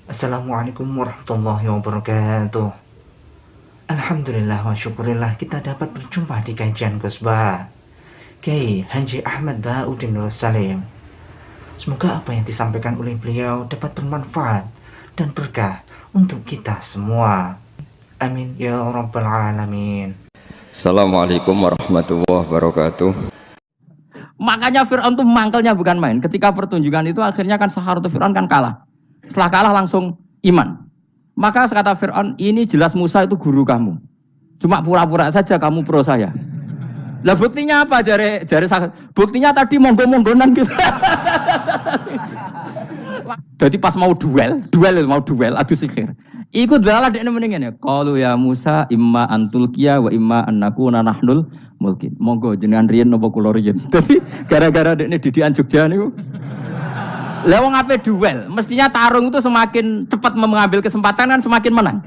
Assalamualaikum warahmatullahi wabarakatuh. Alhamdulillah wa syukurillah kita dapat berjumpa di kajian Ghosbah Kiai Haji Ahmad Bauddin Nur Salim. Semoga apa yang disampaikan oleh beliau dapat bermanfaat dan berkah untuk kita semua. Amin ya rabbal alamin. Assalamualaikum warahmatullahi wabarakatuh. Makanya Fir'aun tuh mangkelnya bukan main. Ketika pertunjukan itu akhirnya kan Saharatu Fir'aun kan kalah. Setelah kalah langsung iman. Maka kata Fir'aun, ini jelas Musa itu guru kamu. Cuma pura-pura saja kamu pro saya. Lah buktinya apa? Jare buktinya tadi monggo-monggonan gitu. Jadi pas mau duel adu sihir. Ikut dalah dekne mendingan ya. Qalu ya Musa imma antulqiya wa imma annakuna nahnul mulkin. Monggo jenengan riyen napa kula riyen. Dadi gara-gara dekne didikan Jogja niku. Lah wong ape duel, mestinya tarung itu semakin cepat mengambil kesempatan kan semakin menang.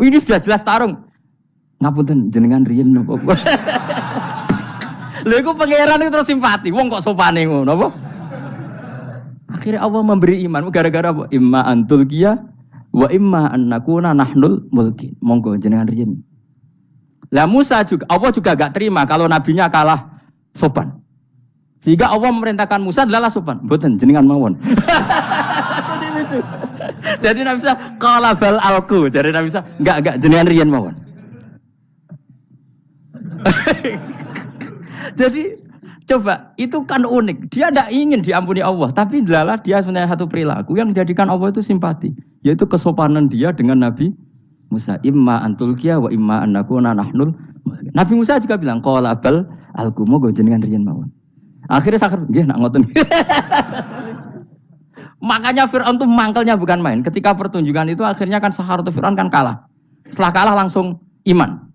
Ini sudah jelas tarung. Ngapunten jenengan riyen napa. Lha iku pangeran itu terus simpati. Wong kok sopane ngono apa? Akhirnya Allah memberi iman gara-gara apa? Imma antulqiya wa imma annakuna nahnul mulkin. Monggo jenengan riyen. Lah Musa juga Allah juga gak terima kalau nabinya kalah sopan. Sehingga Allah memerintahkan Musa adalah sopan. Mboten jenengan mawon. Jadi lucu. Jadi Nabi Musa qala bal alqu. Jadi Nabi Musa enggak jenengan riyen mawon. Jadi coba itu kan unik. Dia tidak ingin diampuni Allah, tapi adalah dia sebenarnya satu perilaku yang menjadikan Allah itu simpati, yaitu kesopanan dia dengan Nabi Musa. Imma antulqiya wa imma annakuna nahnul. Nabi Musa juga bilang qala bal alqu moga jenengan riyen mawon. Akhirnya sakar nggih nak ngoten. Makanya Fir'aun tuh mangkelnya bukan main. Ketika pertunjukan itu akhirnya kan Saharatu Fir'aun kan kalah. Setelah kalah langsung iman.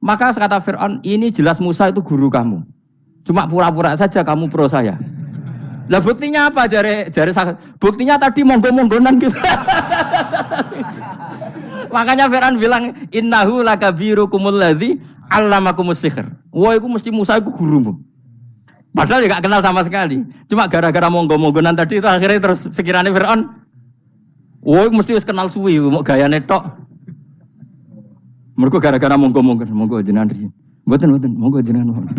Maka kata Fir'aun, ini jelas Musa itu guru kamu. Cuma pura-pura saja kamu pro saya. Lah buktinya apa? Jare buktinya tadi monggo-monggonan gitu. Makanya Fir'aun bilang innahu lakabirukumul ladzi 'allamakumus sihr. Wah, iku mesti Musa iku gurumu. Padahal dia gak kenal sama sekali. Cuma gara-gara monggo-monggonan tadi itu akhirnya terus pikirannya Fir'aun. Wah, mesti wis kenal suwi, mau gayane tok. Mergo gara-gara monggo-monggon, monggo jenengan riyen. Mboten, monggo jenengan.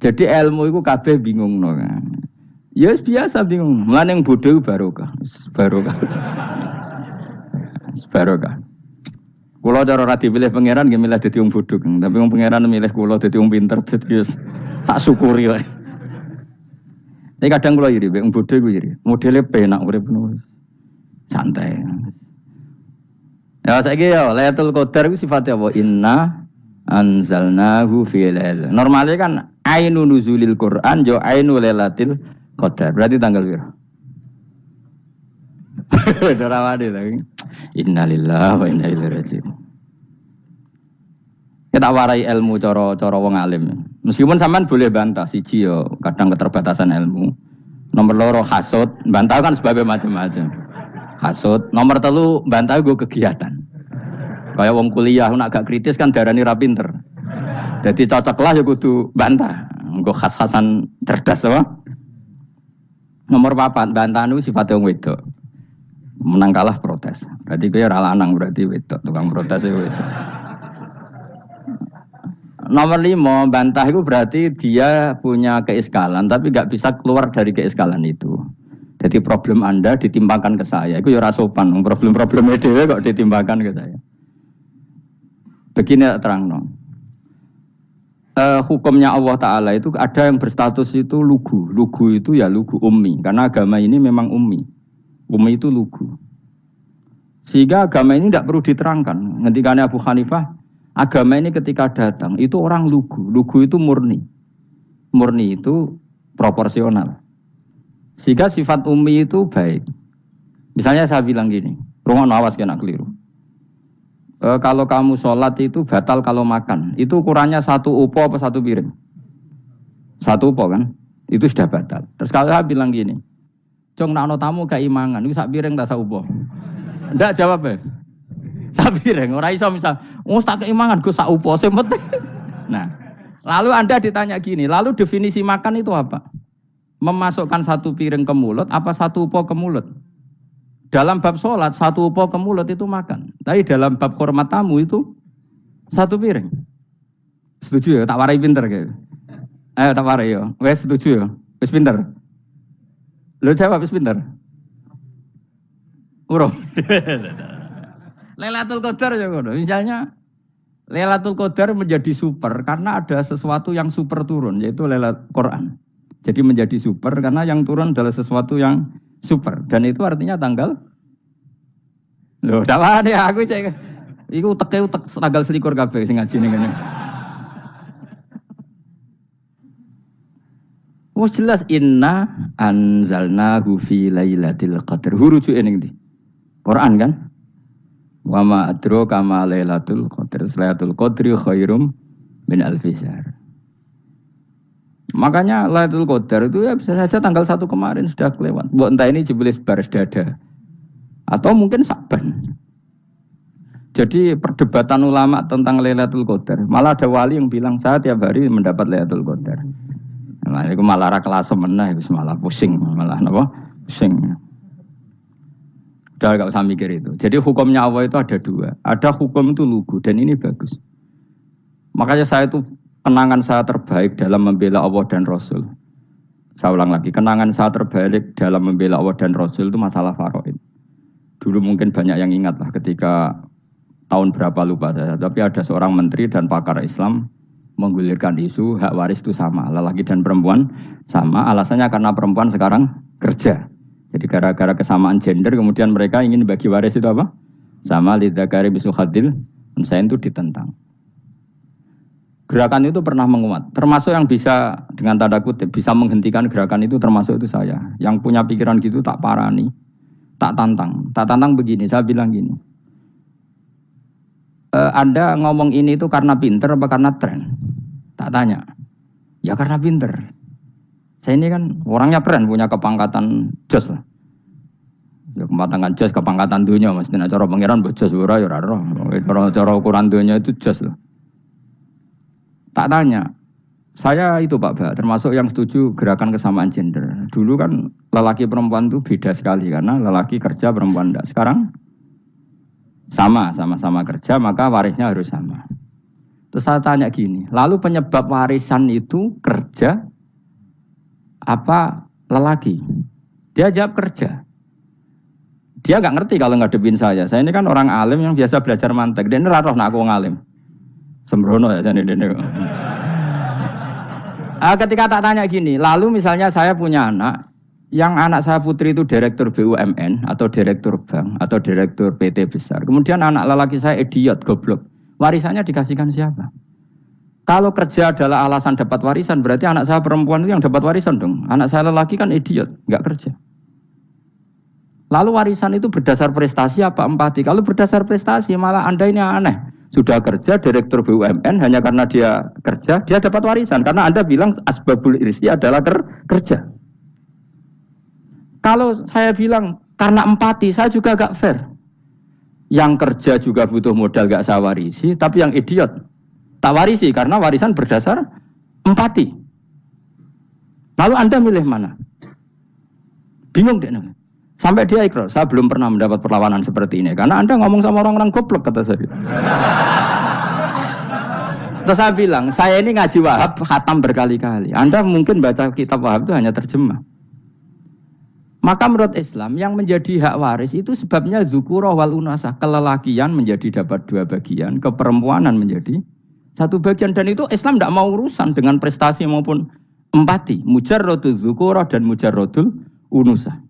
Jadi ilmu itu kabeh bingungno kan. Ya biasa bingung. Mulane yang bodoh barokah. Barokah. Barokah. Kulo cara ora dipilih pangeran nggih milih dadi wong bodoh, tapi wong pangeran milih kulo dadi wong pinter, dadi tak syukuri wae. Nek kadang kulo iri, wong bodoh iku iri. Modele penak urip ngono. Santai. Ya saiki ya Lailatul Qadar iku sifatnya apa? Inna anzalnahu fi lailatul. Normalnya kan ainu nuzulil Quran yo ainu Lailatul Qadar. Berarti tanggal piro? Dorawade lagi. Innalillahi wa inna ilaihi raji'un. Kita warai ilmu cara wong alim. Meskipun sampean boleh bantah siji yo kadang keterbatasan ilmu. Nomor loro hasud, bantah kan sebab macam-macam. Hasud, nomor telu bantah gue kegiatan. Kayak wong kuliah nak gak kritis kan darani ra pinter. Jadi cocok lah ya kudu bantah. Nggo khas-khasan cerdas apa? Nomor 4 bantah niku sifate wong wedok. Menang kalah protes. Berarti gue ora lanang berarti wedok, tukang protes itu wedok. Nomor 5 bantah itu berarti dia punya keiskalan tapi gak bisa keluar dari keiskalan itu. Jadi problem Anda ditimbangkan ke saya, itu ya ora sopan. Problem-problemnya dhewe kok ditimbangkan ke saya. Begini terangno. Hukumnya Allah Ta'ala itu ada yang berstatus itu lugu. Lugu itu ya lugu ummi. Karena agama ini memang ummi. Ummi itu lugu. Sehingga agama ini tidak perlu diterangkan. Ngendikane Abu Hanifah, agama ini ketika datang, itu orang lugu. Lugu itu murni. Murni itu proporsional. Sehingga sifat ummi itu baik. Misalnya saya bilang gini, rungon awas kena keliru. Kalau kamu sholat itu batal kalau makan. Itu ukurannya 1 upo apa 1 piring? 1 upo kan? Itu sudah batal. Terus kalau saya bilang gini, Jong nak tamu gak imangan, itu sak piring tak sak upo. Ndak jawab ya. Sak piring, ora iso misal, tak keimangan gue sak upo sing penting. Nah, lalu Anda ditanya gini, lalu definisi makan itu apa? memasukkan satu piring ke mulut apa satu upo ke mulut. Dalam bab sholat satu upo ke mulut itu makan. Tapi dalam bab hormat tamu itu satu piring. Setuju ya? Tak warai pinter kayak. Ayo tak warai ya. Wes setuju ya? Wes pinter. Lo jawab wes pinter. Urung. Lailatul Qadar ya ngono. Misalnya Lailatul Qadar menjadi super karena ada sesuatu yang super turun yaitu Lailatul Quran. Jadi menjadi super karena yang turun adalah sesuatu yang super dan itu artinya tanggal. Loh, sama ya aku cek. Iku utek tanggal 21 kabeh sing ngaji ning kene. Wes jelas inna anzalnahu fi lailatul qadar. Huruju ning ndi? Quran kan? Wa ma adraka ma lailatul qadar. Lailatul qadri khairum min alfi syahr. Makanya Lailatul Qadar itu ya bisa saja tanggal 1 kemarin sudah kelewat. Mbok entah ini Jibril baris dada. Atau mungkin Sa'ban. Jadi perdebatan ulama tentang Lailatul Qadar. Malah ada wali yang bilang saya tiap hari mendapat Lailatul Qadar. Nah, itu malah ra kelas meneh wis malah pusing, malah napa? Pusing. Udah gak usah mikir itu. Jadi hukumnya Allah itu ada dua. Ada hukum itu lugu dan ini bagus. Makanya saya itu kenangan saya terbaik dalam membela Allah dan Rasul. Saya ulang lagi, kenangan saya terbaik dalam membela Allah dan Rasul itu masalah faraid. Dulu mungkin banyak yang ingat lah ketika tahun berapa lupa saya. Tapi ada seorang menteri dan pakar Islam menggulirkan isu hak waris itu sama, lelaki dan perempuan sama. Alasannya karena perempuan sekarang kerja. Jadi gara-gara kesamaan gender kemudian mereka ingin bagi waris itu apa? Sama lidzakari bisul hadil, saya itu ditentang. Gerakan itu pernah menguat, termasuk yang bisa dengan tanda kutip bisa menghentikan gerakan itu termasuk itu saya. Yang punya pikiran gitu tak parani, tak tantang begini. Saya bilang gini, Anda ngomong ini itu karena pinter apa karena tren? Tak tanya, ya karena pinter. Saya ini kan orangnya keren, punya kepangkatan jos lah. Ya kepangkatan jos, kepangkatan dunia, mestinya cara pangeran bojos ora ya ora roh. Cara ukuran dunia itu jos lah. Tak tanya, saya itu Pak Ba, termasuk yang setuju gerakan kesamaan gender. Dulu kan lelaki perempuan itu beda sekali karena lelaki kerja perempuan tidak. Sekarang sama-sama kerja maka warisnya harus sama. Terus saya tanya gini, lalu penyebab warisan itu kerja apa lelaki? Dia jawab kerja. Dia nggak ngerti kalau ngadepin saya. Saya ini kan orang alim yang biasa belajar mantek. Dia ini roh nak aku ngalim. Sembrono ya jadi ini. Ketika tak tanya gini, lalu misalnya saya punya anak, yang anak saya putri itu direktur BUMN atau direktur bank atau direktur PT besar. Kemudian anak lelaki saya idiot, goblok. Warisannya dikasihkan siapa? Kalau kerja adalah alasan dapat warisan, berarti anak saya perempuan itu yang dapat warisan dong. Anak saya lelaki kan idiot, nggak kerja. Lalu warisan itu berdasar prestasi apa empati? Kalau berdasar prestasi malah Anda ini aneh. Sudah kerja direktur BUMN hanya karena dia kerja, dia dapat warisan. Karena Anda bilang asbabul irsi adalah kerja. Kalau saya bilang karena empati, saya juga agak fair. Yang kerja juga butuh modal gak saya warisi, tapi yang idiot tak warisi karena warisan berdasar empati. Lalu Anda milih mana? Bingung deh. Sampai dia ikrar, saya belum pernah mendapat perlawanan seperti ini. Karena Anda ngomong sama orang-orang goblok, kata saya. Terus saya bilang, saya ini ngaji Wahab, khatam berkali-kali. Anda mungkin baca kitab Wahab itu hanya terjemah. Maka menurut Islam, yang menjadi hak waris itu sebabnya zukurah wal unasah. Kelelakian menjadi dapat 2 bagian, keperempuanan menjadi 1 bagian. Dan itu Islam tidak mau urusan dengan prestasi maupun empati. Mujarrodul zukurah dan mujarrodul unusah.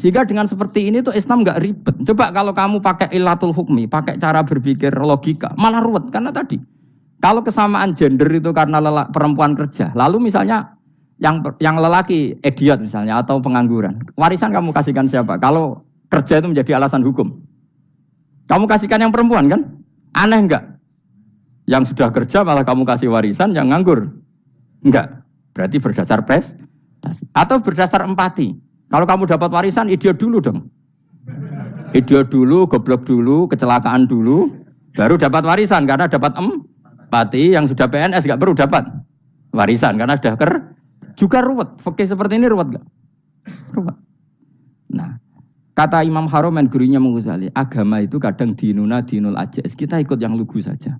Sehingga dengan seperti ini tuh Islam nggak ribet. Coba kalau kamu pakai ilatul hukmi, pakai cara berpikir logika, malah ruwet. Karena tadi, kalau kesamaan gender itu karena perempuan kerja, lalu misalnya yang lelaki idiot misalnya atau pengangguran, warisan kamu kasihkan siapa? Kalau kerja itu menjadi alasan hukum, kamu kasihkan yang perempuan kan? Aneh nggak? Yang sudah kerja malah kamu kasih warisan, yang nganggur enggak? Berarti berdasar prestasi atau berdasar empati. Kalau kamu dapat warisan, idiot dulu dong. Idiot dulu, goblok dulu, kecelakaan dulu, baru dapat warisan karena dapat empati. Yang sudah PNS nggak perlu dapat warisan karena sudah Juga ruwet. Fikih seperti ini ruwet enggak? Ruwet. Nah, kata Imam Haromen gurunya Imam Ghazali, agama itu kadang dinuna dinul ajais. Kita ikut yang lugu saja.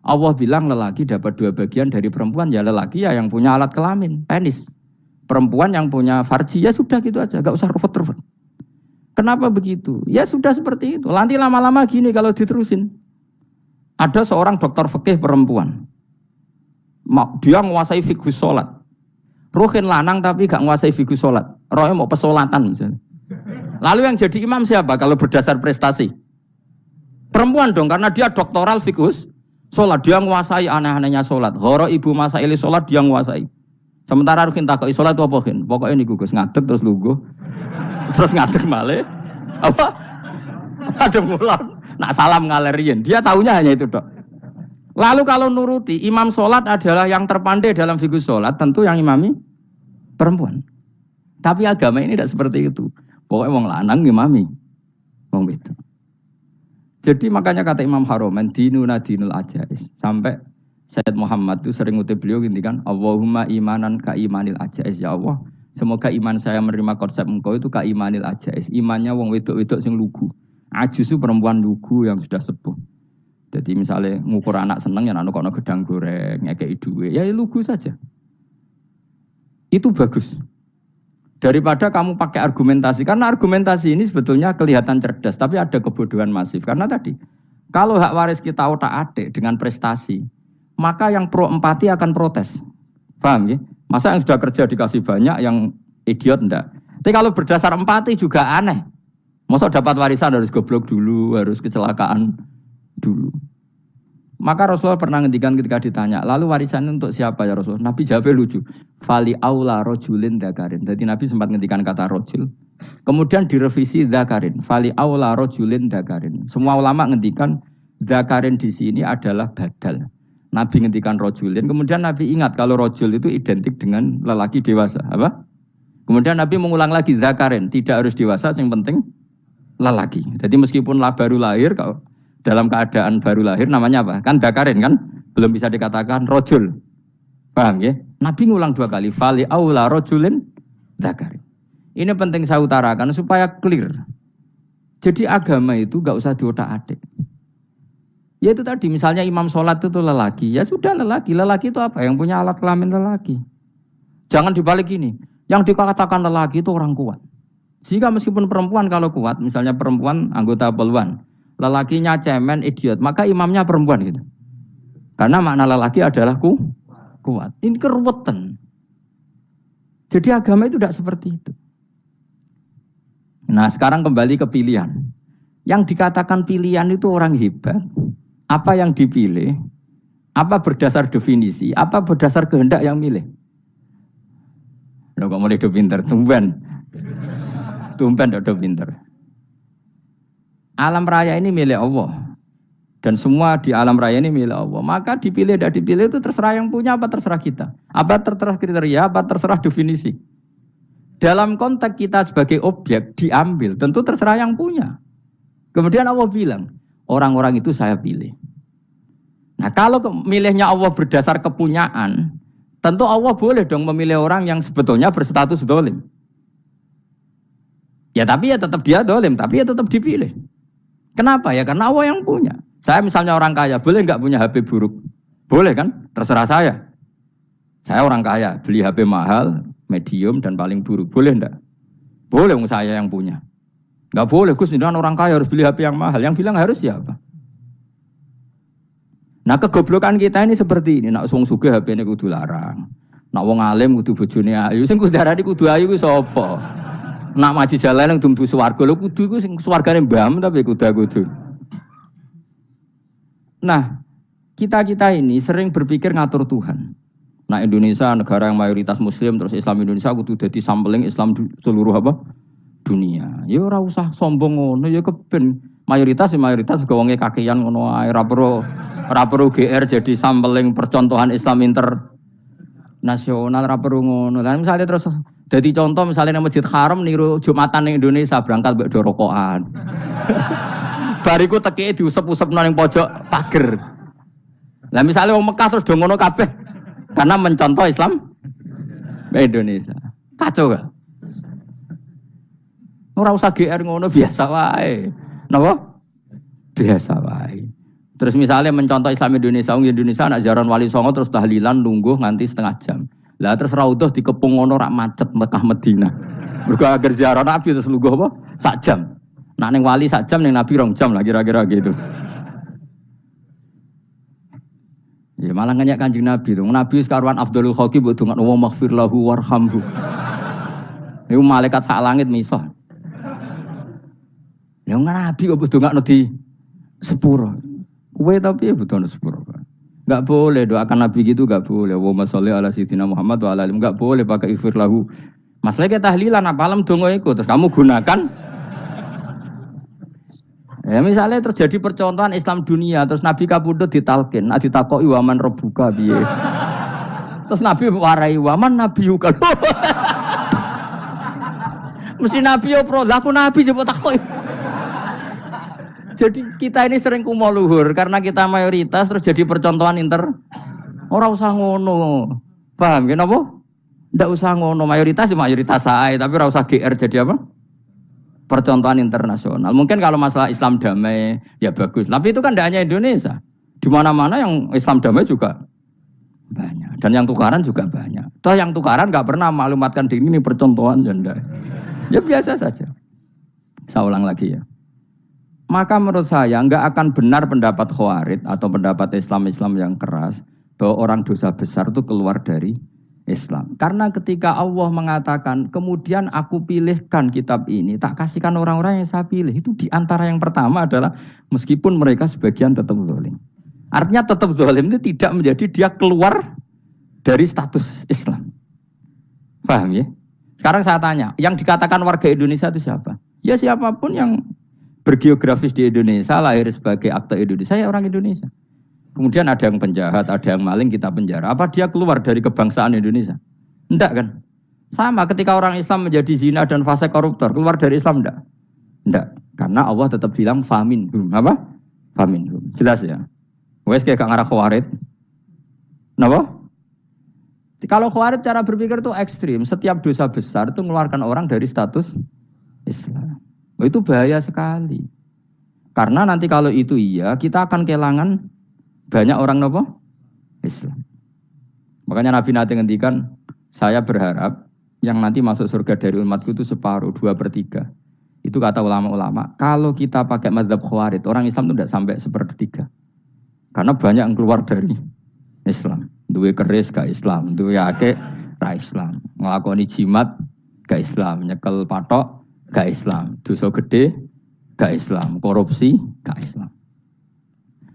Allah bilang lelaki dapat 2 bagian dari perempuan, ya lelaki ya yang punya alat kelamin, penis. Perempuan yang punya farji, ya sudah gitu aja, gak usah ruwet-ruwet. Kenapa begitu? Ya sudah seperti itu. Nanti lama-lama gini kalau diterusin. Ada seorang dokter fikih perempuan. Dia menguasai fikih sholat. Ruhin lanang tapi gak menguasai fikih sholat. Rohnya mau pesolatan misalnya. Lalu yang jadi imam siapa kalau berdasar prestasi? Perempuan dong, karena dia doktoral fikus sholat. Dia menguasai aneh-anehnya sholat. Horo ibu masaili sholat dia menguasai. Sementara Rukin takoi sholat itu apa Rukin? Pokoknya ini gugus ngadeg terus lugu. Terus ngadeg malih. Apa? Ada mulan. Nak salam ngalerian. Dia tahunya hanya itu dok. Lalu kalau nuruti imam sholat adalah yang terpandai dalam fikus sholat. Tentu yang imami perempuan. Tapi agama ini tidak seperti itu. Pokoknya wong lanang ngimami. Wong itu. Jadi makanya kata Imam Haromen dinuna dinul ajais. Sampai Sayyid Muhammad itu sering ngutip beliau ngintikan Allahumma imanan ka imanil ajais. Ya Allah, semoga iman saya menerima konsep engkau itu ka imanil ajais. Imannya wong wedok-wedok sing lugu. Ajis itu perempuan lugu yang sudah sepuh. Jadi misalnya ngukur anak seneng ya anak kono gedang goreng, ngekei duwe, ya lugu saja. Itu bagus. Daripada kamu pakai argumentasi, karena argumentasi ini sebetulnya kelihatan cerdas, tapi ada kebodohan masif. Karena tadi, kalau hak waris kita otak-atik dengan prestasi, maka yang pro empati akan protes. Paham ya? Masa yang sudah kerja dikasih banyak, yang idiot enggak? Tapi kalau berdasar empati juga aneh. Masa dapat warisan harus goblok dulu, harus kecelakaan dulu. Maka Rasulullah pernah ngendikan ketika ditanya, lalu warisan untuk siapa ya Rasulullah? Nabi jawabnya lucu. Fali aula rojulin dakarin. Jadi Nabi sempat ngendikan kata rojul. Kemudian direvisi dakarin. Fali aula rojulin dakarin. Semua ulama ngendikan dakarin di sini adalah badal. Nabi ngendikan rojulin. Kemudian Nabi ingat kalau rojul itu identik dengan lelaki dewasa. Apa? Kemudian Nabi mengulang lagi dakarin. Tidak harus dewasa, yang penting lelaki. Jadi meskipun baru lahir, kalau dalam keadaan baru lahir namanya apa? Kan dakarin kan? Belum bisa dikatakan rojul. Paham ya? Nabi ngulang 2 kali. Fali aula rojulin dakarin. Ini penting saya utarakan supaya clear. Jadi agama itu gak usah diotak-atik. Ya itu tadi misalnya imam sholat itu lelaki. Ya sudah lelaki. Lelaki itu apa? Yang punya alat kelamin lelaki. Jangan dibalik ini. Yang dikatakan lelaki itu orang kuat. Sehingga meskipun perempuan kalau kuat, misalnya perempuan anggota poluan, lelakinya cemen, idiot, maka imamnya perempuan gitu. Karena makna lelaki adalah kuat. Ini keruwetan. Jadi agama itu tidak seperti itu. Nah sekarang kembali ke pilihan. Yang dikatakan pilihan itu orang hebat. Apa yang dipilih? Apa berdasar definisi? Apa berdasar kehendak yang milih? Loh kok mulai do pinter, Tumpen do pinter. Alam raya ini milik Allah. Dan semua di alam raya ini milik Allah. Maka dipilih dan dipilih itu terserah yang punya apa terserah kita. Apa terserah kriteria, apa terserah definisi. Dalam konteks kita sebagai objek diambil, tentu terserah yang punya. Kemudian Allah bilang, orang-orang itu saya pilih. Nah kalau milihnya Allah berdasar kepunyaan, tentu Allah boleh dong memilih orang yang sebetulnya berstatus dolim. Ya tapi ya tetap dia dolim, tapi ya tetap dipilih. Kenapa ya? Karena Allah yang punya. Saya misalnya orang kaya, boleh nggak punya HP buruk? Boleh kan? Terserah saya. Saya orang kaya, beli HP mahal, medium dan paling buruk. Boleh enggak? Boleh saya yang punya. Enggak boleh, Gus, ini orang kaya harus beli HP yang mahal. Yang bilang harus siapa? Nah kegoblokan kita ini seperti ini. Nak wong sugih HP ini kudu larang. Nak wong alim kudu bojone ayu. Sing kudu darani kudu ayu ku sapa? Nak maji jalan yang dumbu swarga lho kudu iku sing swargane mbam tapi kudu. Nah, kita ini sering berpikir ngatur Tuhan. Nah, Indonesia negara yang mayoritas muslim terus Islam Indonesia kudu dadi sampling Islam seluruh apa? Dunia. Ya ora usah sombong ngono ya keben mayoritas juga wonge kakean ngono ae ora perlu GR jadi sampling percontohan Islam internasional ora perlu ngono. Lah misalnya terus jadi contoh misalnya Masjid Haram niru Jumatan ning Indonesia berangkat mbek do rokokan. Bariku tekike diusep-usep nang pojok pager. Lah misalnya wong Mekah terus do ngono kabeh karena mencontoh Islam Indonesia. Kacau gak? Ora usah GR ngono biasa wae. Napa? Biasa wae. Terus misalnya mencontoh Islam Indonesia, Indonesia nak ziarah Wali Songo terus tahlilan nunggu nganti setengah jam. Lah terus raudhah dikepung ngono rak macet Mekah Madinah. Mergo agar ziarah Nabi terus lungguh apa? Sak jam. Nak ning wali sak jam ning Nabi 2 jam lah kira-kira gitu. Ya malah nganyak Kanjeng Nabi itu. Nabi sekaruan afdhalul khalqi mbok dongakno wa maghfir lahu warhamhu. Niku malaikat sak langit misah. Ya Nabi kok dongakno di sepuro. Kowe tapi ya butuh sepuro. Enggak boleh doakan Nabi gitu, enggak boleh. Wa sholli ala sayyidina Muhammad wa ala alihi, enggak boleh pakai ighfir lahu. Masalahnya tahlilan apa alam donga iku terus kamu gunakan. Ya misalnya terjadi percontohan Islam dunia terus Nabi kapundhut ditalkin, nek ditakoki waman rebuka piye. Terus Nabi warai waman nabiyuka. Mesti Nabi yo pro, lah aku Nabi coba takoki. Jadi kita ini sering kumo luhur karena kita mayoritas terus jadi percontohan Ora usah ngono. Paham ya napa? Ndak usah ngono, mayoritas ya mayoritas sae, tapi ora usah GR jadi apa? Percontohan internasional. Mungkin kalau masalah Islam damai ya bagus. Tapi itu kan tidak hanya Indonesia. Di mana-mana yang Islam damai juga banyak. Dan yang tukaran juga banyak. Toh yang tukaran nggak pernah maklumatkan diri ini percontohan janda. Ya biasa saja. Saya ulang lagi ya. Maka menurut saya nggak akan benar pendapat Khawarij atau pendapat Islam yang keras bahwa orang dosa besar itu keluar dari Islam. Karena ketika Allah mengatakan, kemudian aku pilihkan kitab ini, tak kasihkan orang-orang yang saya pilih. Itu diantara yang pertama adalah meskipun mereka sebagian tetap zalim. Artinya tetap zalim itu tidak menjadi dia keluar dari status Islam. Paham ya? Sekarang saya tanya, yang dikatakan warga Indonesia itu siapa? Ya siapapun yang bergeografis di Indonesia, lahir sebagai akte Indonesia, ya orang Indonesia. Kemudian ada yang penjahat, ada yang maling, kita penjara. Apa dia keluar dari kebangsaan Indonesia? Enggak kan? Sama ketika orang Islam menjadi zina dan fase koruptor, keluar dari Islam enggak? Enggak. Karena Allah tetap bilang faminhum. Apa? Faminhum. Jelas ya? Wes kayak gak ngarah Khawarij. Kenapa? Kalau Khawarij cara berpikir itu ekstrim. Setiap dosa besar itu mengeluarkan orang dari status Islam. Itu bahaya sekali. Karena nanti kalau itu iya, kita akan kehilangan banyak orang nopo Islam. Makanya Nabi nanti ngendikan, saya berharap yang nanti masuk surga dari umatku itu separuh, 2/3. Itu kata ulama-ulama. Kalau kita pakai mazhab Khawarij, orang Islam itu tidak sampai 1/3. Karena banyak yang keluar dari Islam. Duwe keris ke Islam, duwe akeh ra Islam. Nglakoni jimat ke Islam, nyekel patok ke Islam, dosa gede ke Islam, korupsi ke Islam.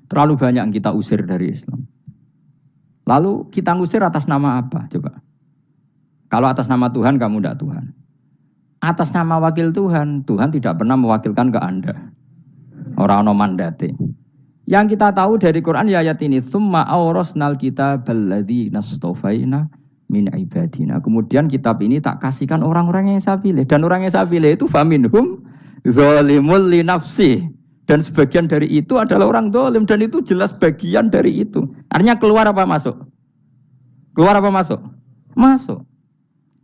Terlalu banyak yang kita usir dari Islam. Lalu kita ngusir atas nama apa? Coba. Kalau atas nama Tuhan, kamu tidak Tuhan. Atas nama wakil Tuhan, Tuhan tidak pernah mewakilkan ke Anda. Orang-orang mandate. Yang kita tahu dari Quran ya ayat ini, tsumma awrasnal kitabal ladzina astafaina min ibadina. Kemudian kitab ini tak kasihkan orang-orang yang saya pilih. Dan orang yang saya pilih itu faminhum zalimul li nafsi. Dan sebagian dari itu adalah orang zalim. Dan itu jelas bagian dari itu. Artinya keluar apa masuk? Keluar apa masuk? Masuk.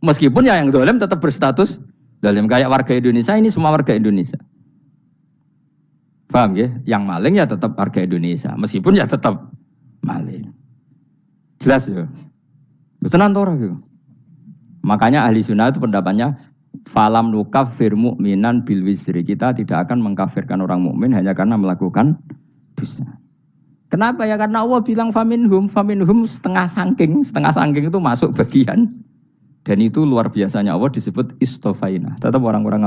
Meskipun ya yang zalim tetap berstatus zalim. Kayak warga Indonesia, ini semua warga Indonesia. Paham ya? Yang maling ya tetap warga Indonesia. Meskipun ya tetap maling. Jelas ya? Tenan to ora gitu. Makanya ahli sunnah itu pendapatnya falam nukafir mu'minan bil wisri. Kita tidak akan mengkafirkan orang mukmin hanya karena melakukan dosa. Kenapa ya? Karena Allah bilang faminhum setengah sangking itu masuk bagian. Dan itu luar biasanya Allah disebut istofaina. Tetap orang-orang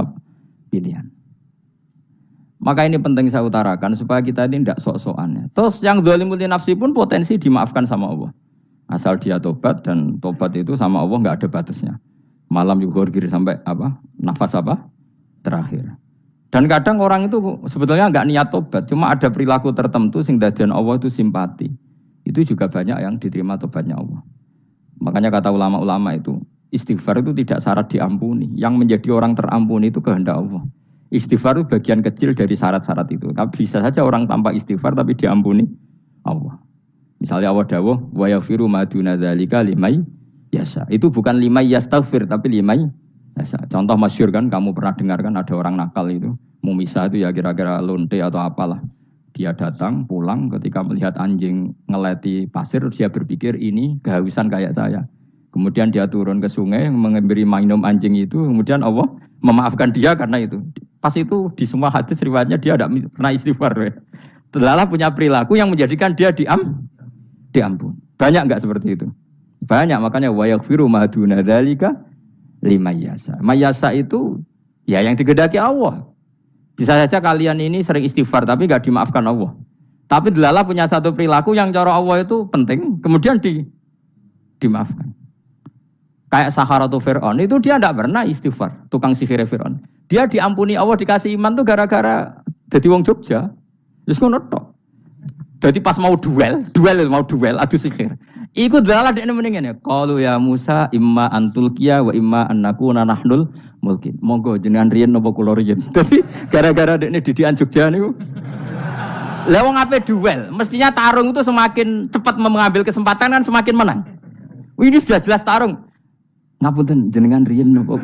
pilihan. Maka ini penting saya utarakan supaya kita ini tidak sok-sokan. Terus yang zalimul li nafsi pun potensi dimaafkan sama Allah. Asal dia tobat, dan tobat itu sama Allah nggak ada batasnya. Malam yuhur kiri sampai apa? Nafas apa? Terakhir. Dan kadang orang itu sebetulnya nggak niat tobat, cuma ada perilaku tertentu sehingga dadian Allah itu simpati. Itu juga banyak yang diterima tobatnya Allah. Makanya kata ulama-ulama itu, istighfar itu tidak syarat diampuni. Yang menjadi orang terampuni itu kehendak Allah. Istighfar itu bagian kecil dari syarat-syarat itu. Tapi bisa saja orang tanpa istighfar tapi diampuni Allah. Misalnya Allah dawuh wa yaghfiru ma duna dzalika liman yasa. Itu bukan limay yastaghfir tapi limay yasa. Contoh masyhur kan kamu pernah dengar kan ada orang nakal itu, Mumisa itu ya kira-kira lonte atau apalah. Dia datang pulang ketika melihat anjing ngeleti pasir dia berpikir ini kehausan kayak saya. Kemudian dia turun ke sungai memberi minum anjing itu, kemudian Allah memaafkan dia karena itu. Pas itu di semua hadis riwayatnya dia tidak pernah istighfar. Lala punya perilaku yang menjadikan dia diampun. Banyak enggak seperti itu? Banyak, makanya wa yaghfiru ma duna dzalika limayasa. Mayasa itu ya yang digedaki Allah. Bisa saja kalian ini sering istighfar tapi enggak dimaafkan Allah. Tapi Lala punya satu perilaku yang cara Allah itu penting, kemudian dimaafkan. Kayak Saharatu Fir'aun itu dia tidak pernah istighfar, tukang sihir Fir'aun. Dia diampuni Allah dikasih iman tuh gara-gara jadi wong Jogja. Terus ngono tok. Jadi pas mau duel adu sihir. Iku dalah dekne mendingan ya. Qalu ya Musa imma antulqiya wa imma annakuna nahnul mulkin. Monggo jenengan riyen napa kula riyen. Dadi gara-gara dekne didikan Jogja niku. Lah wong ape duel, mestinya tarung itu semakin cepat mengambil kesempatan kan semakin menang. Ini sudah jelas tarung. Ngapunten jenengan riyen napa.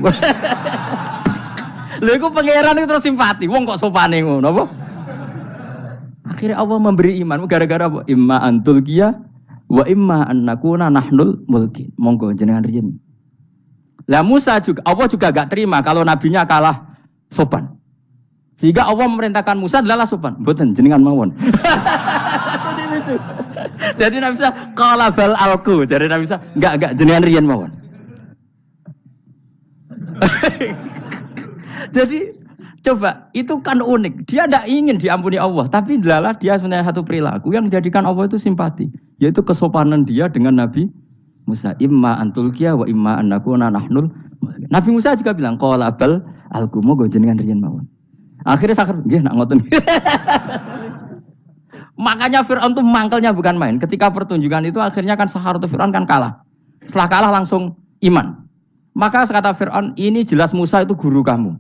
Lha iku pangeran itu terus simpati. Wong kok sopane ngono apa? Akhirnya Allah memberi iman gara-gara apa? Imma antul qiyah wa imma annakuna nahnul mulkin. Monggo jenengan riyen. Lah Musa juga Allah juga enggak terima kalau nabinya kalah sopan. Sehingga Allah memerintahkan Musa adalah sopan. Mboten jenengan mawon. Jadi Nabi Musa qala bal alqu. Jadi Nabi Musa enggak jenengan riyen mawon. Jadi coba itu kan unik. Dia tidak ingin diampuni Allah, tapi adalah dia sebenarnya satu perilaku yang menjadikan Allah itu simpati, yaitu kesopanan dia dengan Nabi Musa. Imma antulqiya wa imma annakuna nahnul. Nabi Musa juga bilang qala bal alqu moga jenengan riyen mawon. Akhirnya sakar nggih nak ngoten. Makanya Fir'aun itu mangkelnya bukan main. Ketika pertunjukan itu akhirnya kan Saharatu Fir'aun kan kalah. Setelah kalah langsung iman. Maka kata Fir'aun, ini jelas Musa itu guru kamu.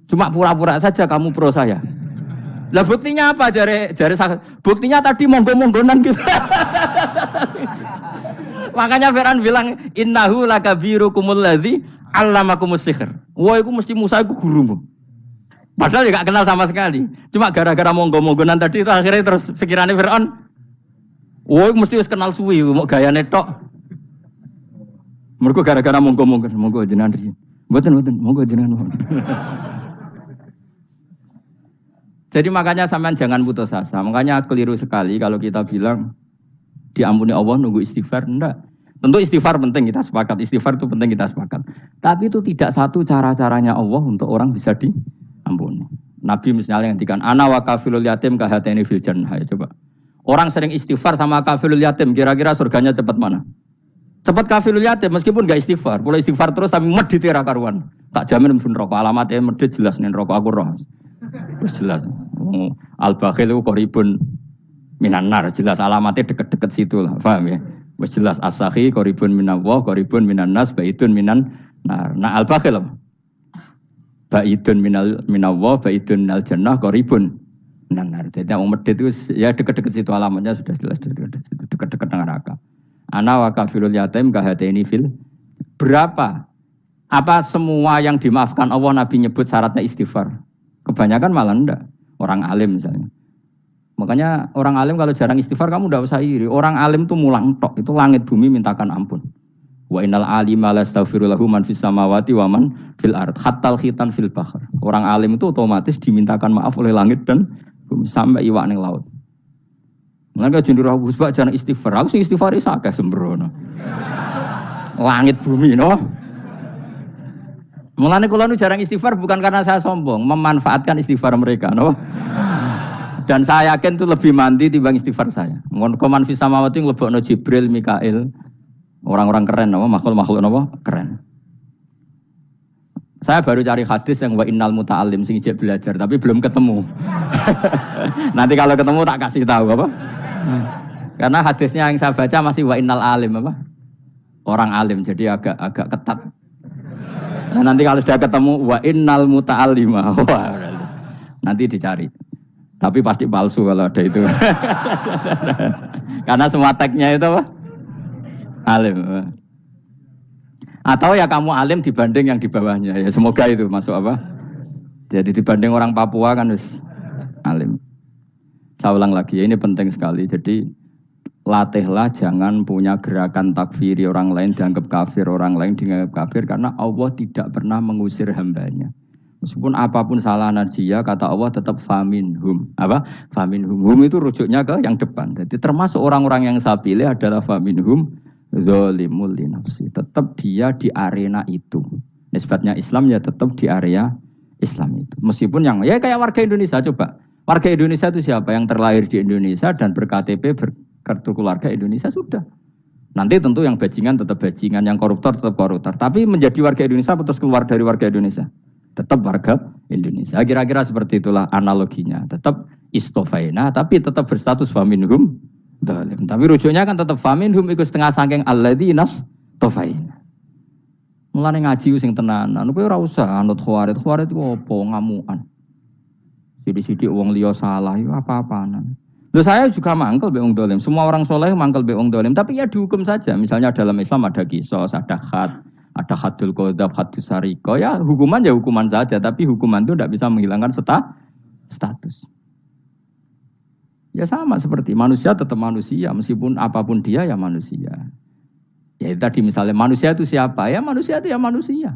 Cuma pura-pura saja kamu pro saya. Lah buktinya apa? Jare buktinya tadi monggo-monggonan gitu. Makanya Fir'aun bilang, innahu lakabirukumul ladzi 'allamakumus sihr. Wah, itu mesti Musa itu gurumu. Padahal dia gak kenal sama sekali. Cuma gara-gara monggo-monggonan tadi itu akhirnya terus pikirannya Fir'aun, wah, mesti harus kenal suwi, mau gayane tok. Mereka gara-gara monggo jenengan riyen. Mboten monggo jenengan. Jadi makanya sampean jangan putus asa. Makanya keliru sekali kalau kita bilang diampuni Allah nunggu istighfar. Enggak. Tentu istighfar penting, kita sepakat. Istighfar itu penting, kita sepakat. Tapi itu tidak satu cara-caranya Allah untuk orang bisa diampuni. Nabi misalnya ngendikan ana wa kafilul yatim kahateni fil jannah. Coba. Orang sering istighfar sama kafilul yatim, kira-kira surganya cepat mana? Cepat kafilul yatim meskipun enggak istighfar. Boleh istighfar terus tapi medit ra karuan. Tak jamin pun rokok alamatnya medit jelas nih rokok aku roh. Terus jelas. Al-bakhil itu qoribun minan nar, jelas alamatnya deket-deket situ lah. Paham ya? Wis jelas as-sakhi qoribun minallah, qoribun minan nas, baitun minan nar. Nah al-bakhil apa? Baitun minallah, baitun minal jannah, qoribun minan nar. Jadi yang medit itu ya deket-deket situ alamatnya sudah jelas deket-deket neraka. Ana wa kafilul yatim kahateni fil. Berapa? Apa semua yang dimaafkan Allah Nabi nyebut syaratnya istighfar? Kebanyakan malah enggak. Orang alim misalnya. Makanya orang alim kalau jarang istighfar kamu enggak usah iri. Orang alim tuh mulang tok, itu langit bumi mintakan ampun. Wa innal alima lastaghfiru lahu man fis samawati wa man fil ard hatta khitan fil bahr. Orang alim itu otomatis dimintakan maaf oleh langit dan bumi sampai iwak ning laut. Mulane jenenge aku sebab jarang istighfar. Aku sing istighfar is akeh sembrono. Langit bumi no. Mulane kula nu jarang istighfar bukan karena saya sombong, memanfaatkan istighfar mereka no. Dan saya yakin itu lebih mandi timbang istighfar saya. Koman fis samawati nglebokno Jibril, Mikail. Orang-orang keren no, makhluk-makhluk no, keren. Saya baru cari hadis yang wa innal muta'allim sing ijek belajar tapi belum ketemu. Nanti kalau ketemu tak kasih tahu apa? Karena hadisnya yang saya baca masih wa innal alim apa? Orang alim jadi agak ketat. Nah, nanti kalau sudah ketemu wa innal muta'allima. Nanti dicari. Tapi pasti palsu kalau ada itu. Karena semua tagnya itu apa? Alim. Atau ya kamu alim dibanding yang di bawahnya. Ya semoga itu masuk apa? Jadi dibanding orang Papua kan wis alim. Saya ulang lagi, ini penting sekali. Jadi latihlah jangan punya gerakan takfiri orang lain dianggap kafir, orang lain dianggap kafir karena Allah tidak pernah mengusir hambanya. Meskipun apapun salah najiyah, kata Allah tetap faminhum. Apa? Faminhum. Hum itu rujuknya ke yang depan. Jadi termasuk orang-orang yang saya pilih adalah faminhum zalimul li nafsi. Tetap dia di arena itu. Nisbatnya Islam ya tetap di area Islam itu. Meskipun yang ya kayak warga Indonesia coba. Warga Indonesia itu siapa? Yang terlahir di Indonesia dan berKTP berkartu keluarga Indonesia sudah. Nanti tentu yang bajingan tetap bajingan, yang koruptor tetap koruptor. Tapi menjadi warga Indonesia terus keluar dari warga Indonesia. Tetap warga Indonesia. Kira-kira seperti itulah analoginya. Tetap istofaina, tapi tetap berstatus faminhum dhalim. Tapi rujuknya kan tetap faminhum ikut setengah sangking alladzinas tofaina. Mulane ngaji sing tenanan. Kowe ora usah anut khawarit. Khawarit ku opo ngamukan. Sidik-sidik wong liya salah itu apa-apaan. Loh saya juga mangkel be wong dhalim. Semua orang soleh mangkel be wong dhalim, tapi ya dihukum saja. Misalnya dalam Islam ada kisos, ada had, ada hadul qadzaf, hadus sariko. Ya hukuman ya hukuman saja, tapi hukuman itu tidak bisa menghilangkan status. Ya sama seperti manusia tetap manusia, meskipun apapun dia ya manusia. Ya tadi misalnya manusia itu siapa? Ya manusia itu ya manusia.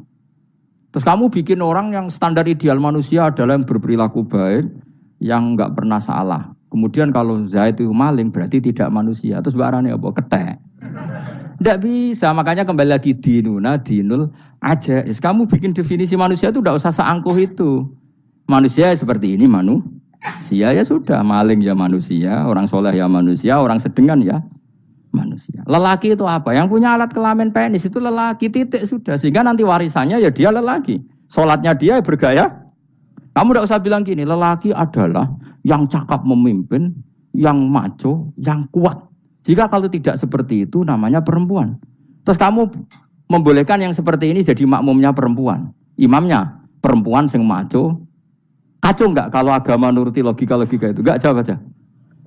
Terus kamu bikin orang yang standar ideal manusia adalah yang berperilaku baik, yang enggak pernah salah. Kemudian kalau Zaid itu maling berarti tidak manusia. Terus barangnya apa? Ketek. Tidak bisa, makanya kembali lagi dinul aja. Kamu bikin definisi manusia itu tidak usah seangkuh itu. Manusia seperti ini manusia ya sudah, maling ya manusia, orang soleh ya manusia, orang sedengan ya manusia. Lelaki itu apa? Yang punya alat kelamin penis itu lelaki, titik sudah. Sehingga nanti warisannya ya dia lelaki. Sholatnya dia bergaya. Kamu tidak usah bilang gini, lelaki adalah yang cakap memimpin, yang maco, yang kuat. Jika kalau tidak seperti itu namanya perempuan. Terus kamu membolehkan yang seperti ini jadi makmumnya perempuan. Imamnya perempuan sing maco. Kacau enggak kalau agama nuruti logika-logika itu? Enggak, jawab aja.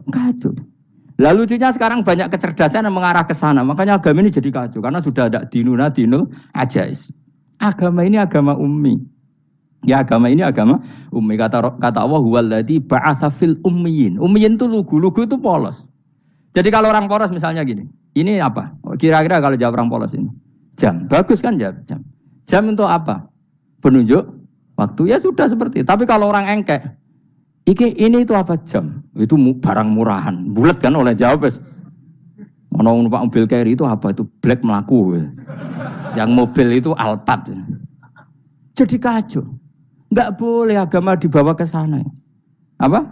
Kacau. Lalu lucunya sekarang banyak kecerdasan yang mengarah ke sana. Makanya agama ini jadi kacau. Karena sudah ada dinul ajais. Agama ini agama ummi. Ya agama ini agama ummi. Kata Allah, huwaladzi ba'atsa fil ummiyin. Ummiyin itu lugu itu polos. Jadi kalau orang polos misalnya gini. Ini apa? Kira-kira kalau jawab orang polos ini. Jam. Bagus kan jam. Jam untuk apa? Penunjuk waktu. Ya sudah seperti itu. Tapi kalau orang engkek. Ini itu apa jam? Itu barang murahan. Bulat kan oleh jawab. Ono numpak mobil carry itu apa? Itu black melaku. Yang mobil itu Alphard. Jadi kacau. Enggak boleh agama dibawa ke sana. Apa?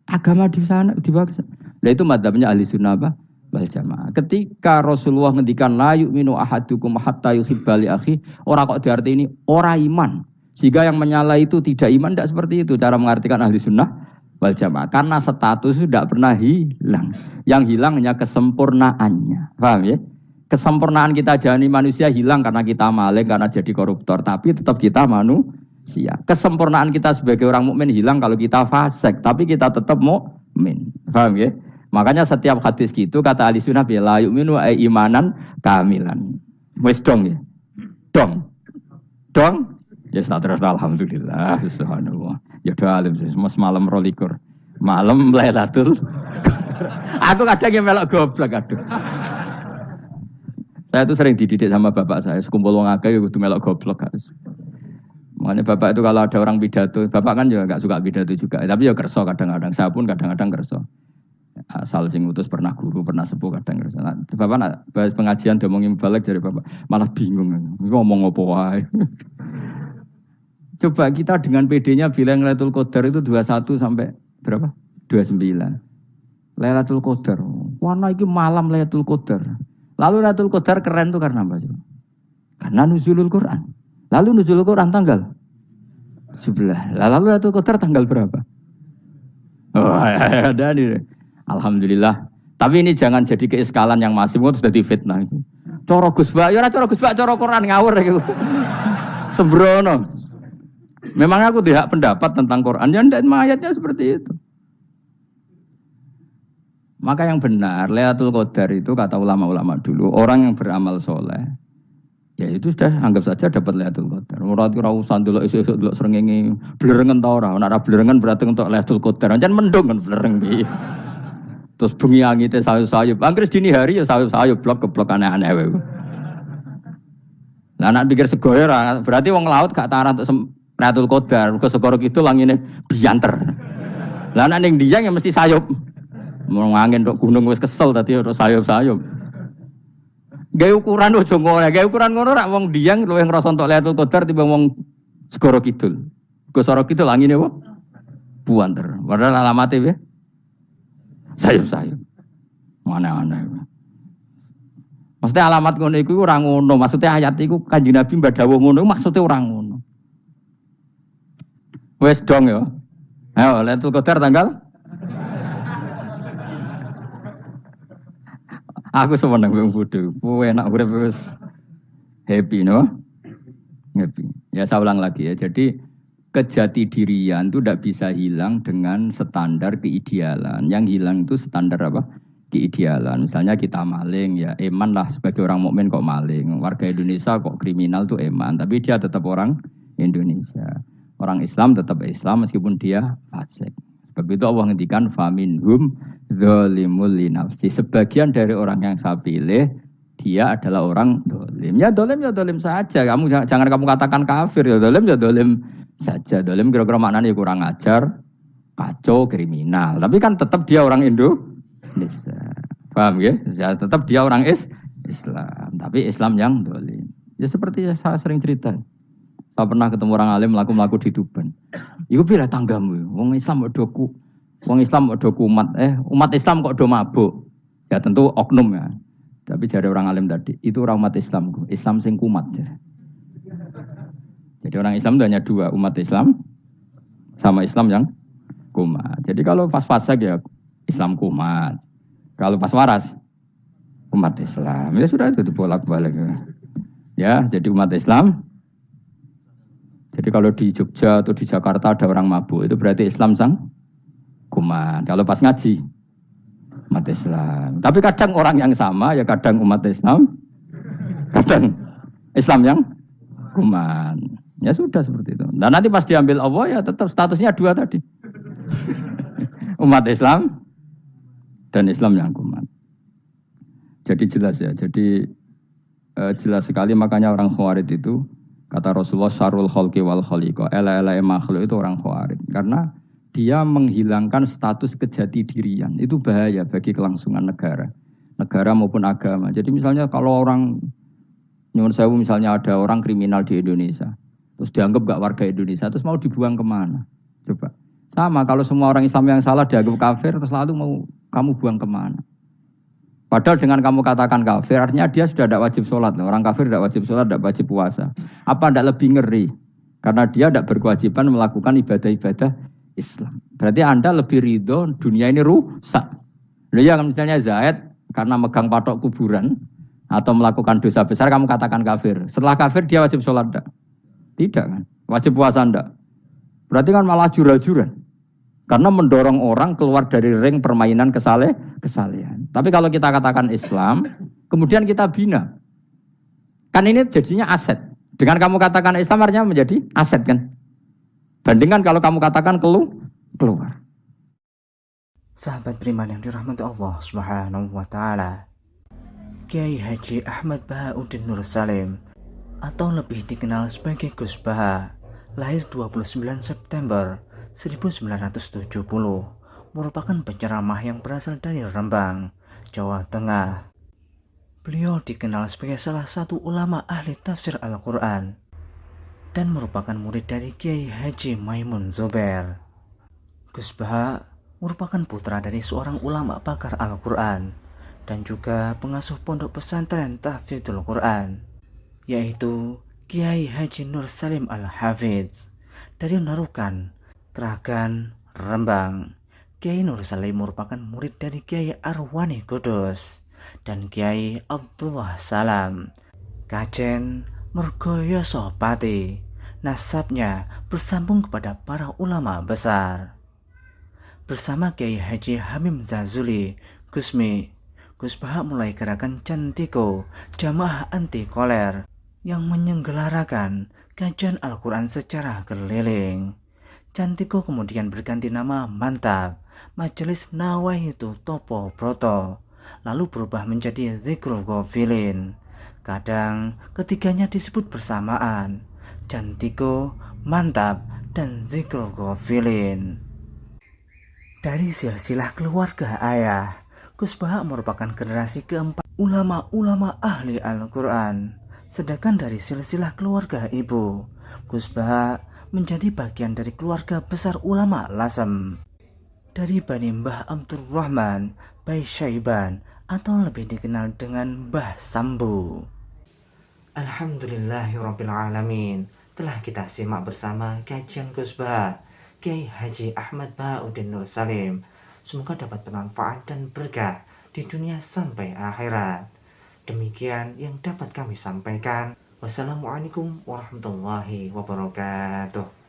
Agama di sana dibawa ke sana. Nah itu madzhabnya ahli sunnah apa? Wal jamaah. Ketika Rasulullah ngendikan la yu'minu ahadukum hatta yuhibba li akhi, ora kok diarti ini ora iman. Jika yang menyala itu tidak iman, tidak seperti itu cara mengartikan ahli sunnah wal jamaah. Karena status itu tidak pernah hilang. Yang hilang hanya kesempurnaannya. Paham ya? Kesempurnaan kita jadi manusia hilang karena kita maling, karena jadi koruptor. Tapi tetap kita manusia. Kesempurnaan kita sebagai orang mukmin hilang kalau kita fasik. Tapi kita tetap mukmin. Paham ya? Makanya setiap hadis gitu kata ahli sunnah la yu'minu imanan kamilan. Wis dong ya? Dong? Ya terus alhamdulillah, subhanallah. Ya doa alim mas malam rolikur. Malam Lailatul. Aku kadang yang melok goblok aduh. Saya tuh sering dididik sama bapak saya, sekumpul wong akeh ya kudu melok goblok harus. Makanya bapak itu kalau ada orang pidato, bapak kan juga enggak suka pidato juga, tapi ya kerso kadang-kadang. Saya pun kadang-kadang kerso. Asal sing utus pernah guru, pernah sepuh kadang kerso. Nah, bapak nak pengajian diomongin balik dari bapak, malah bingung. Ngomong apa wae. Coba kita dengan PD-nya bilang Lailatul Qadar itu 21 sampai berapa? 29. Lailatul Qadar. Warna itu malam Lailatul Qadar. Lalu Lailatul Qadar keren tuh karena apa? Karena nuzulul Quran. Lalu nuzulul Quran tanggal 17. Lalu Lailatul Qadar tanggal berapa? Oh, ada nih. Alhamdulillah. Tapi ini jangan jadi keiskalan yang masif itu sudah difitnah. Coro Gus Bak, ya ora coro Gus Bak, coro Quran ngawur gitu. Sembrono. Memang aku tidak pendapat tentang Quran, ya tidak ayatnya seperti itu. Maka yang benar, Lailatul Qadar itu kata ulama-ulama dulu, orang yang beramal soleh, Ya itu sudah anggap saja dapat Lailatul Qadar. Ora usah ndelok esuk-esuk ndelok srengenge blerengen ta ora. Nek ora blerengen berarti untuk Lailatul Qadar. Ancen mendung kan blereng piye. Terus bengi angite sayup-sayup. Anggere dini hari ya sayup-sayup blok aneh-aneh wae. Lah nek pikir segoyo ora berarti wong laut gak tarah untuk Lailatul Qadar. Mergo segoro kidul langine bianter. Lah nek ning Dieng ya mesti sayup. Mau angin tok gunung wis kesel tadi ora sayup-sayup. Gawe ukuran ojo ngono, gawe ukuran ngono rak wong Dieng luwih ngrasa entuk Lailatul Qadar timbang wong Segoro Kidul. Segoro Kidul angine apa? Buanter. Padahal alamate piye? Sayup-sayup. Aneh-aneh. Maksudnya alamat ngono iku ora ngono, maksudnya ayat iku Kanjeng Nabi mbadhawuh ngono maksudnya ora ngono. Wes dong ya. Ayo Lailatul Qadar tanggal aku seneng wong bodho. Kowe enak urip wis happy no? Happy. Ya saya ulang lagi ya. Jadi kejati dirian itu tidak bisa hilang dengan standar keidealan. Yang hilang itu standar apa? Keidealan. Misalnya kita maling ya eman lah sebagai orang mukmin kok maling. Warga Indonesia kok kriminal tuh eman, tapi dia tetap orang Indonesia. Orang Islam tetap Islam meskipun dia fasik. Sebab itu Allah ngendikan faminhum zalimul linafsi. Sebagian dari orang yang saya pilih dia adalah orang dolim. Ya dolim saja. Kamu jangan kamu katakan kafir ya dolim saja. Dolim kira-kira maknanya kurang ajar, kacau, kriminal. Tapi kan tetap dia orang Indonesia. Paham ya? Ya tetap dia orang Islam. Tapi Islam yang dolim. Ya seperti saya sering cerita. Saya pernah ketemu orang alim melaku di Tuban. Iku pilih tanggamu. Wong Islam kok do kumat. Umat Islam kok do mabuk. Ya tentu oknum ya. Tapi jare orang alim tadi, itu orang umat Islam. Islam sing kumat. Jadi orang Islam itu hanya dua, umat Islam sama Islam yang kumat. Jadi kalau pas fasik ya Islam kumat. Kalau pas waras umat Islam. Ya sudah itu bolak-balik. Ya, jadi umat Islam. Jadi kalau di Jogja atau di Jakarta ada orang mabuk, itu berarti Islam sang kumat. Kalau pas ngaji, umat Islam. Tapi kadang orang yang sama, ya kadang umat Islam, kadang Islam yang kumat. Ya sudah seperti itu. Dan nanti pas diambil Allah, ya tetap statusnya dua tadi. Umat Islam dan Islam yang kumat. Jadi jelas ya. Jadi jelas sekali makanya orang Khawarij itu kata Rasulullah syarrul khalqi wal khaliqa. Ela-ela makhluk itu orang Khawarij. Karena dia menghilangkan status kejati dirian. Itu bahaya bagi kelangsungan negara. Negara maupun agama. Jadi misalnya kalau orang nyuwun sewu misalnya ada orang kriminal di Indonesia. Terus dianggap gak warga Indonesia. Terus mau dibuang kemana? Coba. Sama kalau semua orang Islam yang salah dianggap kafir. Terus lalu mau kamu buang kemana? Padahal dengan kamu katakan kafir, artinya dia sudah tidak wajib sholat. Orang kafir tidak wajib sholat, tidak wajib puasa. Apa tidak lebih ngeri? Karena dia tidak berkewajiban melakukan ibadah-ibadah Islam. Berarti Anda lebih ridho dunia ini rusak. Ya misalnya Zaid karena megang patok kuburan atau melakukan dosa besar, kamu katakan kafir. Setelah kafir dia wajib sholat tidak? Tidak kan? Wajib puasa tidak? Berarti kan malah jura-juran. Karena mendorong orang keluar dari ring permainan kesalehan. Tapi kalau kita katakan Islam, kemudian kita bina. Kan ini jadinya aset. Dengan kamu katakan Islam artinya menjadi aset kan. Bandingkan kalau kamu katakan keluar. Sahabat beriman yang dirahmati Allah Subhanahu wa taala. Kiai Haji Ahmad Bahauddin Nur Salim atau lebih dikenal sebagai Gus Baha, lahir 29 September 1970, merupakan penceramah yang berasal dari Rembang, Jawa Tengah. Beliau dikenal sebagai salah satu ulama ahli tafsir Al-Quran dan merupakan murid dari Kiai Haji Maimun Zubair. Gus Baha merupakan putra dari seorang ulama pakar Al-Quran dan juga pengasuh pondok pesantren Tahfidzul Quran, yaitu Kiai Haji Nur Salim Al-Hafidz dari Narukan, Kragan, Rembang. Kiai Nur Salim merupakan murid dari Kiai Arwani Kudus dan Kiai Abdullah Salam, Kajen Mergoyoso Pati. Nasabnya bersambung kepada para ulama besar. Bersama Kiai Haji Hamim Zazuli, Gus Baha mulai gerakan Cantiko, Jamaah Anti Koler, yang menyelenggarakan kajian Al-Quran secara keliling. Cantiko kemudian berganti nama Mantap, Majelis Nawaitu Topo Broto, lalu berubah menjadi Zikrul Ghafilin. Kadang ketiganya disebut bersamaan, Cantiko, Mantap, dan Zikrul Ghafilin. Dari silsilah keluarga ayah, Gus Baha merupakan generasi keempat ulama-ulama ahli Al-Quran. Sedangkan dari silsilah keluarga ibu, Gus Baha menjadi bagian dari keluarga besar ulama Lasem. Dari Bani Mbah Abdurrahman, Bai Syaiban, atau lebih dikenal dengan Mbah Sambu. Alhamdulillahirrabbilalamin. Telah kita simak bersama kajian Gus Baha, Kiai Haji Ahmad Bahauddin Nur Salim. Semoga dapat bermanfaat dan berkah di dunia sampai akhirat. Demikian yang dapat kami sampaikan. Wassalamualaikum warahmatullahi wabarakatuh.